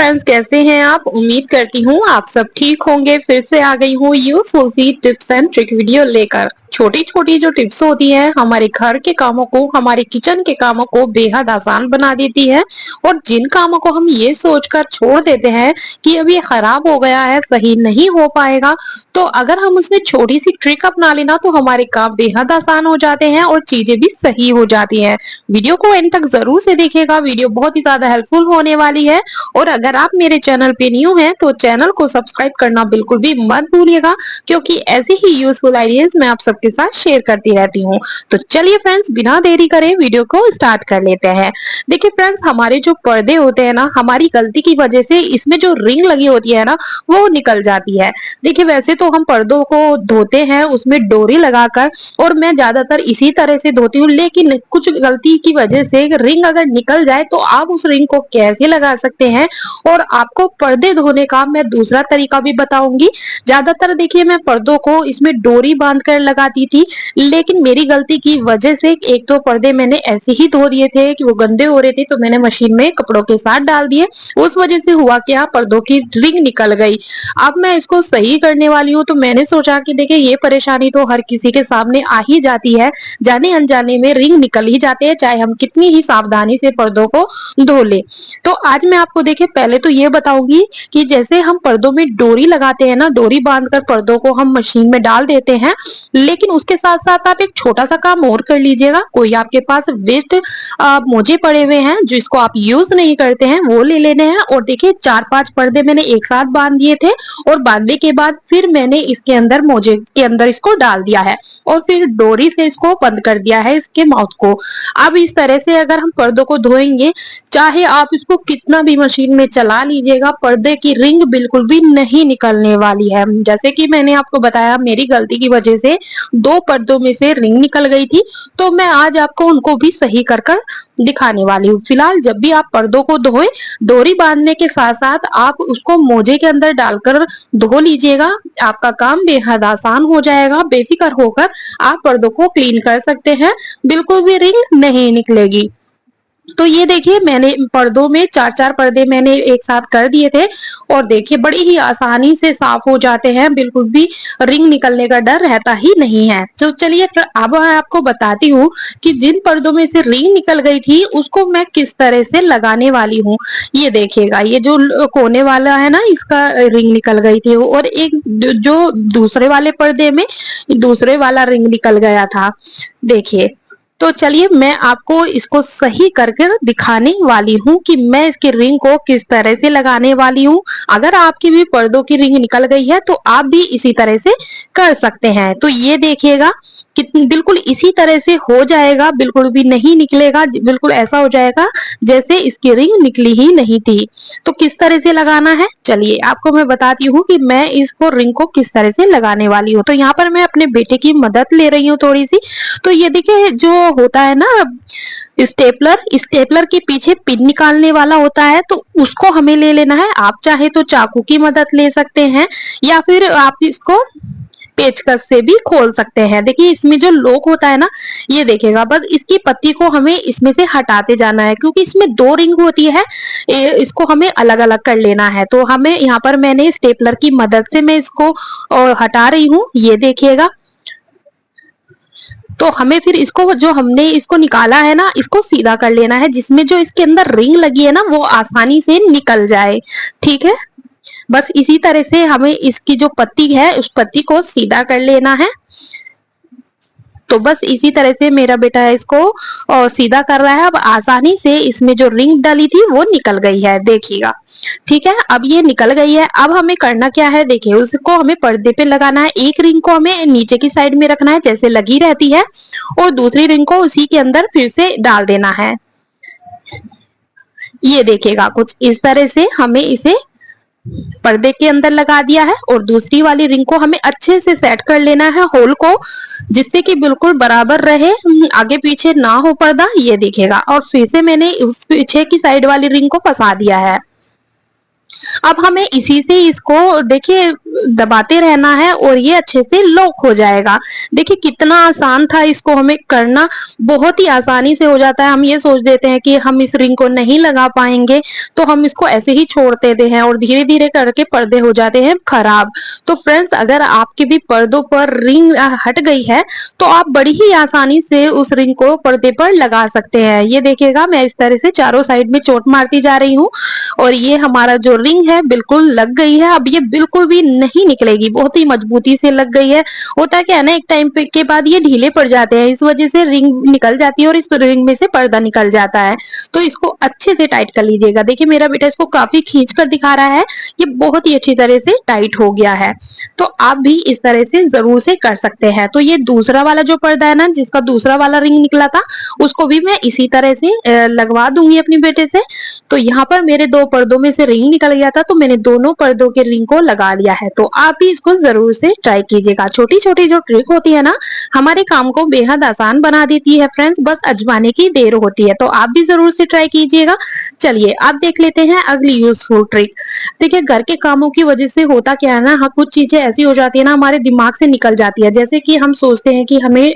Friends, कैसे हैं आप? उम्मीद करती हूँ आप सब ठीक होंगे। फिर से आ गई हूँ यूजफुल सी टिप्स एंड ट्रिक वीडियो लेकर। छोटी छोटी जो टिप्स होती हैं हमारे घर के कामों को, हमारे किचन के कामों को बेहद आसान बना देती है। और जिन कामों को हम ये सोचकर छोड़ देते हैं कि अब ये खराब हो गया है, सही नहीं हो पाएगा, तो अगर हम उसमें छोटी सी ट्रिक अपना लेना तो हमारे काम बेहद आसान हो जाते हैं और चीजें भी सही हो जाती हैं। वीडियो को एंड तक जरूर से देखिएगा, वीडियो बहुत ही ज्यादा हेल्पफुल होने वाली है। और अगर आप मेरे चैनल पे न्यू हैं तो चैनल को सब्सक्राइब करना बिल्कुल भी मत भूलिएगा, क्योंकि ऐसे ही यूजफुल आइडियाज मैं आप सबके साथ शेयर करती रहती हूँ। तो चलिए फ्रेंड्स, बिना देरी करे वीडियो को स्टार्ट कर लेते हैं। देखिए फ्रेंड्स, हमारे जो पर्दे होते हैं ना, हमारी गलती की वजह से इसमें जो रिंग लगी होती है ना, वो निकल जाती है। देखिए वैसे तो हम पर्दों को धोते हैं उसमें डोरी लगाकर, और मैं ज्यादातर इसी तरह से धोती हूँ, लेकिन कुछ गलती की वजह से रिंग अगर निकल जाए तो आप उस रिंग को कैसे लगा सकते हैं। और आपको पर्दे धोने का मैं दूसरा तरीका भी बताऊंगी। ज्यादातर देखिए मैं पर्दों को इसमें डोरी बांध कर लगाती थी, लेकिन मेरी गलती की वजह से एक दो पर्दे मैंने ऐसे ही धो दिए थे कि वो गंदे हो रहे थे, तो मैंने मशीन में कपड़ों के साथ डाल दिए। उस वजह से हुआ क्या, पर्दों की रिंग निकल गई। अब मैं इसको सही करने वाली हूँ, तो मैंने सोचा कि देखिए ये परेशानी तो हर किसी के सामने आ ही जाती है, जाने अनजाने में रिंग निकल ही जाते हैं, चाहे हम कितनी ही सावधानी से पर्दों को धो ले। तो आज मैं आपको देखिए पहले तो ये बताऊंगी कि जैसे हम पर्दों में डोरी लगाते हैं ना, डोरी बांधकर पर्दों को हम मशीन में डाल देते हैं, लेकिन उसके साथ साथ आप एक छोटा सा काम और कर लीजिएगा। कोई आपके पास वेस्ट मोजे पड़े हुए हैं जिसको आप यूज नहीं करते हैं, वो ले लेने हैं। और देखिए 4-5 पर्दे मैंने एक साथ बांध दिए थे, और बांधने के बाद फिर मैंने इसके अंदर, मोजे के अंदर इसको डाल दिया है, और फिर डोरी से इसको बंद कर दिया है, इसके माउथ को। अब इस तरह से अगर हम पर्दों को धोएंगे, चाहे आप इसको कितना भी मशीन में चला लीजिएगा, पर्दे की रिंग बिल्कुल भी नहीं निकलने वाली है। जैसे कि मैंने आपको बताया, मेरी गलती की वजह से 2 पर्दों में से रिंग निकल गई थी, तो मैं आज आपको उनको भी सही कर कर दिखाने वाली हूँ। फिलहाल जब भी आप पर्दों को धोएं, डोरी बांधने के साथ साथ आप उसको मोजे के अंदर डालकर धो लीजिएगा। आपका काम बेहद आसान हो जाएगा। बेफिक्र होकर आप पर्दों को क्लीन कर सकते हैं, बिल्कुल भी रिंग नहीं निकलेगी। तो ये देखिए मैंने पर्दों में 4-4 पर्दे मैंने एक साथ कर दिए थे, और देखिए बड़ी ही आसानी से साफ हो जाते हैं, बिल्कुल भी रिंग निकलने का डर रहता ही नहीं है। तो चलिए फिर अब मैं आपको बताती हूँ कि जिन पर्दों में से रिंग निकल गई थी उसको मैं किस तरह से लगाने वाली हूँ। ये देखिएगा, ये जो कोने वाला है ना, इसका रिंग निकल गई थी, और एक जो दूसरे वाले पर्दे में दूसरे वाला रिंग निकल गया था, देखिए। तो चलिए मैं आपको इसको सही करके दिखाने वाली हूँ कि मैं इसकी रिंग को किस तरह से लगाने वाली हूँ। अगर आपकी भी पर्दों की रिंग निकल गई है तो आप भी इसी तरह से कर सकते हैं। तो ये देखिएगा कि बिल्कुल इसी तरह से हो जाएगा, बिल्कुल भी नहीं निकलेगा, बिल्कुल ऐसा हो जाएगा जैसे इसकी रिंग निकली ही नहीं थी। तो किस तरह से लगाना है, चलिए आपको मैं बताती हूँ कि मैं इसको रिंग को किस तरह से लगाने वाली हूँ। तो यहाँ पर मैं अपने बेटे की मदद ले रही हूँ थोड़ी सी। तो ये देखिए जो होता है ना स्टेपलर, स्टेपलर के पीछे पिन निकालने वाला होता है, तो उसको हमें ले लेना है। आप चाहे तो चाकू की मदद ले सकते हैं, या फिर आप इसको पेचकस से भी खोल सकते हैं। देखिए इसमें जो लॉक होता है ना, ये देखिएगा, बस इसकी पत्ती को हमें इसमें से हटाते जाना है, क्योंकि इसमें 2 रिंग होती है, इसको हमें अलग अलग कर लेना है। तो हमें यहाँ पर मैंने स्टेपलर की मदद से मैं इसको हटा रही हूँ, ये देखिएगा। तो हमें फिर इसको, जो हमने इसको निकाला है ना, इसको सीधा कर लेना है, जिसमें जो इसके अंदर रिंग लगी है ना वो आसानी से निकल जाए। ठीक है, बस इसी तरह से हमें इसकी जो पत्ती है उस पत्ती को सीधा कर लेना है। तो बस इसी तरह से मेरा बेटा इसको सीधा कर रहा है। अब आसानी से इसमें जो रिंग डाली थी वो निकल गई है, देखिएगा। ठीक है, अब ये निकल गई है। अब हमें करना क्या है, देखिए उसको हमें पर्दे पे लगाना है। एक रिंग को हमें नीचे की साइड में रखना है जैसे लगी रहती है, और दूसरी रिंग को उसी के अंदर फिर से डाल देना है। ये देखिएगा कुछ इस तरह से हमें इसे पर्दे के अंदर लगा दिया है, और दूसरी वाली रिंग को हमें अच्छे से सेट कर लेना है होल को, जिससे कि बिल्कुल बराबर रहे, आगे पीछे ना हो पर्दा। ये देखिएगा, और फिर से मैंने उस पीछे की साइड वाली रिंग को फंसा दिया है। अब हमें इसी से इसको देखिए दबाते रहना है और ये अच्छे से लॉक हो जाएगा। देखिए कितना आसान था इसको हमें करना, बहुत ही आसानी से हो जाता है। हम ये सोच देते हैं कि हम इस रिंग को नहीं लगा पाएंगे, तो हम इसको ऐसे ही छोड़ देते हैं और धीरे धीरे करके पर्दे हो जाते हैं खराब। तो फ्रेंड्स, अगर आपके भी पर्दों पर रिंग हट गई है तो आप बड़ी ही आसानी से उस रिंग को पर्दे पर लगा सकते हैं। ये देखिएगा, मैं इस तरह से चारों साइड में चोट मारती जा रही हूँ और ये हमारा जो रिंग है बिल्कुल लग गई है। अब ये बिल्कुल भी नहीं निकलेगी, बहुत ही मजबूती से लग गई है। होता क्या है ना, एक टाइम पे के बाद ये ढीले पड़ जाते हैं, इस वजह से रिंग निकल जाती है और इस रिंग में से पर्दा निकल जाता है। तो इसको अच्छे से टाइट कर लीजिएगा। देखिए मेरा बेटा इसको काफी खींच कर दिखा रहा है, ये बहुत ही अच्छी तरह से टाइट हो गया है। तो आप भी इस तरह से जरूर से कर सकते हैं। तो ये दूसरा वाला जो पर्दा है ना, जिसका दूसरा वाला रिंग निकला था, उसको भी मैं इसी तरह से लगवा दूंगी अपने बेटे से। तो यहाँ पर मेरे दो पर्दों में से रिंग निकल गया था, तो मैंने दोनों पर्दों के रिंग को लगा लिया है। तो आप भी इसको जरूर से ट्राई कीजिएगा। छोटी छोटी जो ट्रिक होती है ना, हमारे काम को बेहद आसान बना देती है फ्रेंड्स, बस अजमाने की देर होती है। तो आप भी जरूर से ट्राई कीजिएगा। चलिए आप देख लेते हैं अगली यूजफुल ट्रिक। देखिए घर के कामों की वजह से होता क्या है ना, हाँ, कुछ चीजें ऐसी हो जाती है ना, हमारे दिमाग से निकल जाती है। जैसे कि हम सोचते हैं कि हमें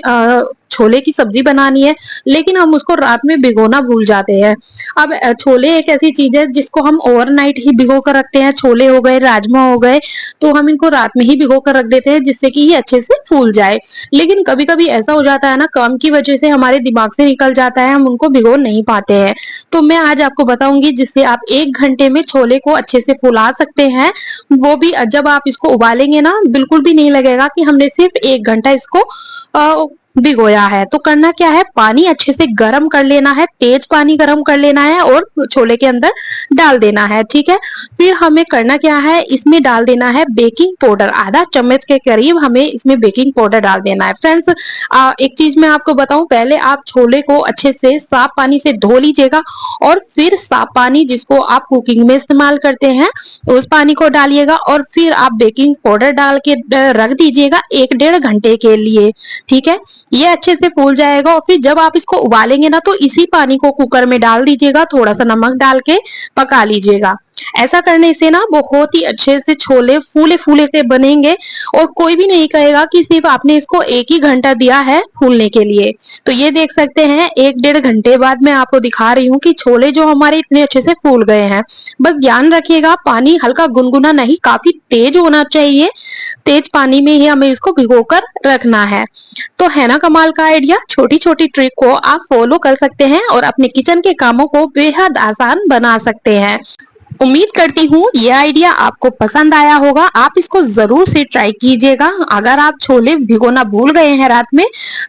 छोले की सब्जी बनानी है, लेकिन हम उसको रात में भिगोना भूल जाते हैं। अब छोले एक ऐसी चीज है जिसको हम ओवरनाइट ही भिगो कर रखते हैं। छोले हो गए, राजमा हो गए, तो हम इनको रात में ही भिगो कर रख देते हैं जिससे कि ये अच्छे से फूल जाए। लेकिन कभी कभी ऐसा हो जाता है ना, काम की वजह से हमारे दिमाग से निकल जाता है, हम उनको भिगो नहीं पाते हैं। तो मैं आज आपको बताऊंगी जिससे आप 1 घंटे में छोले को अच्छे से फुला सकते हैं। वो भी जब आप इसको उबालेंगे ना, बिल्कुल भी नहीं लगेगा कि हमने सिर्फ 1 घंटा इसको भिगोया है। तो करना क्या है, पानी अच्छे से गर्म कर लेना है, तेज पानी गर्म कर लेना है और छोले के अंदर डाल देना है। ठीक है, फिर हमें करना क्या है, इसमें डाल देना है बेकिंग पाउडर। आधा चम्मच के करीब हमें इसमें बेकिंग पाउडर डाल देना है। फ्रेंड्स, एक चीज मैं आपको बताऊं, पहले आप छोले को अच्छे से साफ पानी से धो लीजिएगा और फिर साफ पानी जिसको आप कुकिंग में इस्तेमाल करते हैं उस पानी को डालिएगा और फिर आप बेकिंग पाउडर डाल के रख दीजिएगा 1-1.5 घंटे के लिए। ठीक है, ये अच्छे से फूल जाएगा और फिर जब आप इसको उबालेंगे ना, तो इसी पानी को कुकर में डाल दीजिएगा, थोड़ा सा नमक डाल के पका लीजिएगा। ऐसा करने से ना बहुत ही अच्छे से छोले फूले फूले से बनेंगे और कोई भी नहीं कहेगा कि सिर्फ आपने इसको 1 ही घंटा दिया है फूलने के लिए। तो ये देख सकते हैं 1-1.5 घंटे बाद मैं आपको दिखा रही हूँ कि छोले जो हमारे इतने अच्छे से फूल गए हैं। बस ध्यान रखिएगा, पानी हल्का गुनगुना नहीं, काफी तेज होना चाहिए। तेज पानी में ही हमें इसको भिगोकर रखना है। तो है ना कमाल का आइडिया, छोटी छोटी ट्रिक को आप फॉलो कर सकते हैं और अपने किचन के कामों को बेहद आसान बना सकते हैं। उम्मीद करती हूँ ये आइडिया आपको पसंद आया होगा। आप इसको जरूर से ट्राई कीजिएगा। अगर आप छोले भिगोना भूल गए हैं रात में,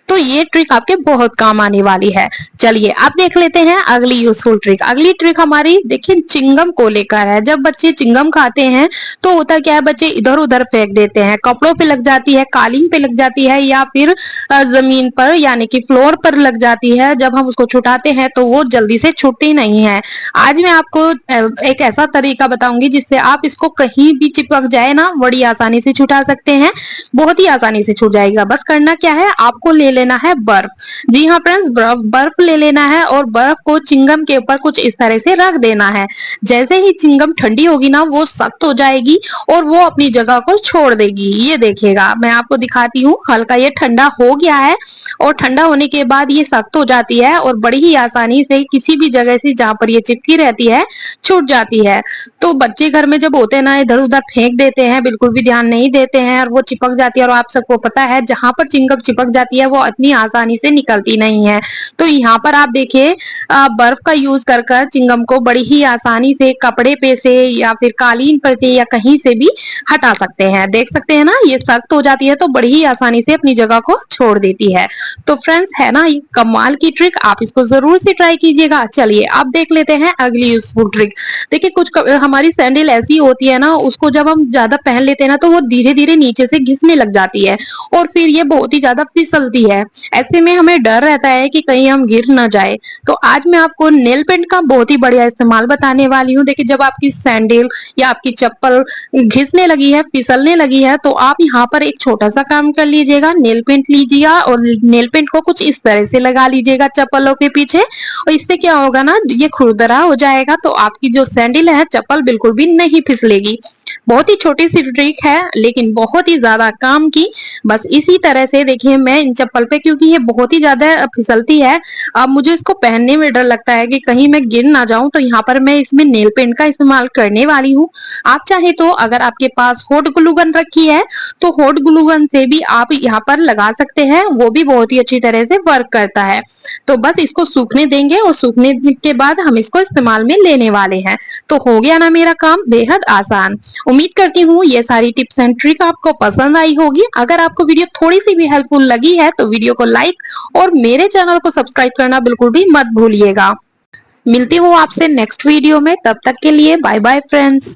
तो ये ट्रिक आपके बहुत काम आने वाली है। चलिए आप देख लेते हैं अगली यूजफुल ट्रिक। अगली ट्रिक हमारी देखिए चिंगम को लेकर है। जब बच्चे चिंगम खाते हैं तो होता क्या है, बच्चे इधर उधर फेंक देते हैं, कपड़ों पे लग जाती है, कालीन पे लग जाती है या फिर जमीन पर यानी कि फ्लोर पर लग जाती है। जब हम उसको छुटाते हैं तो वो जल्दी से छूटती नहीं है। आज मैं आपको एक ऐसा तरीका बताऊंगी जिससे आप इसको कहीं भी चिपक जाए ना, बड़ी आसानी से छुटा सकते हैं। बहुत ही आसानी से छूट जाएगा। बस करना क्या है, आपको ले लेना है बर्फ। जी हाँ फ्रेंड्स, बर्फ ले लेना है और बर्फ को चिंगम के ऊपर कुछ इस तरह से रख देना है। जैसे ही चिंगम ठंडी होगी ना, वो सख्त हो जाएगी और वो अपनी जगह को छोड़ देगी। ये देखिएगा, मैं आपको दिखाती हूँ। हल्का ये ठंडा हो गया है और ठंडा होने के बाद ये सख्त हो जाती है और बड़ी ही आसानी से किसी भी जगह से जहां पर ये चिपकी रहती है छूट जाती है। तो बच्चे घर में जब होते हैं ना, इधर उधर फेंक देते हैं, बिल्कुल भी ध्यान नहीं देते हैं और वो चिपक जाती है। और आप सबको पता है, जहां पर चिंगम चिपक जाती है वो इतनी आसानी से निकलती नहीं है। तो यहाँ पर आप देखिए, बर्फ का यूज कर कर चिंगम को बड़ी ही आसानी से कपड़े पे से या फिर कालीन पर से या कहीं से भी हटा सकते हैं। देख सकते हैं ना, ये सख्त हो जाती है तो बड़ी ही आसानी से अपनी जगह को छोड़ देती है। तो फ्रेंड्स, है ना ये कमाल की ट्रिक, आप इसको जरूर से ट्राई कीजिएगा। चलिए आप देख लेते हैं अगली यूजफुल ट्रिक। देखिए कुछ हमारी सैंडल ऐसी होती है ना, उसको जब हम ज्यादा पहन लेते हैं ना, तो वो धीरे धीरे नीचे से घिसने लग जाती है और फिर ये बहुत ही ज्यादा फिसलती है। ऐसे में हमें डर रहता है कि कहीं हम गिर ना जाए। तो आज मैं आपको नेल पेंट का बहुत ही बढ़िया इस्तेमाल बताने वाली हूँ। देखिए जब आपकी सैंडल या आपकी चप्पल घिसने लगी है, फिसलने लगी है, तो आप यहाँ पर एक छोटा सा काम कर लीजिएगा। नेल पेंट लीजिएगा और नेल पेंट को कुछ इस तरह से लगा लीजिएगा चप्पलों के पीछे, और इससे क्या होगा ना, ये खुरदरा हो जाएगा। तो आपकी जो सैंडल स्टेबल है, चप्पल बिल्कुल भी नहीं फिसलेगी। बहुत ही छोटी सी ट्रिक है लेकिन बहुत ही ज्यादा काम की। बस इसी तरह से देखिए मैं इन चप्पल पे, क्योंकि ये बहुत ही ज्यादा फिसलती है, अब मुझे इसको पहनने में डर लगता है कि कहीं मैं गिर ना जाऊं, तो यहाँ पर मैं इसमें नेल पेंट का इस्तेमाल करने वाली हूँ। आप चाहे तो अगर आपके पास हॉट ग्लू गन रखी है तो हॉट ग्लू गन से भी आप यहाँ पर लगा सकते हैं, वो भी बहुत ही अच्छी तरह से वर्क करता है। तो बस इसको सूखने देंगे और सूखने के बाद हम इसको इस्तेमाल में लेने वाले हैं। तो हो गया ना मेरा काम बेहद आसान। उम्मीद करती हूँ ये सारी टिप्स एंड ट्रिक आपको पसंद आई होगी। अगर आपको वीडियो थोड़ी सी भी हेल्पफुल लगी है तो वीडियो को लाइक और मेरे चैनल को सब्सक्राइब करना बिल्कुल भी मत भूलिएगा। मिलती हूँ आपसे नेक्स्ट वीडियो में, तब तक के लिए बाय बाय फ्रेंड्स।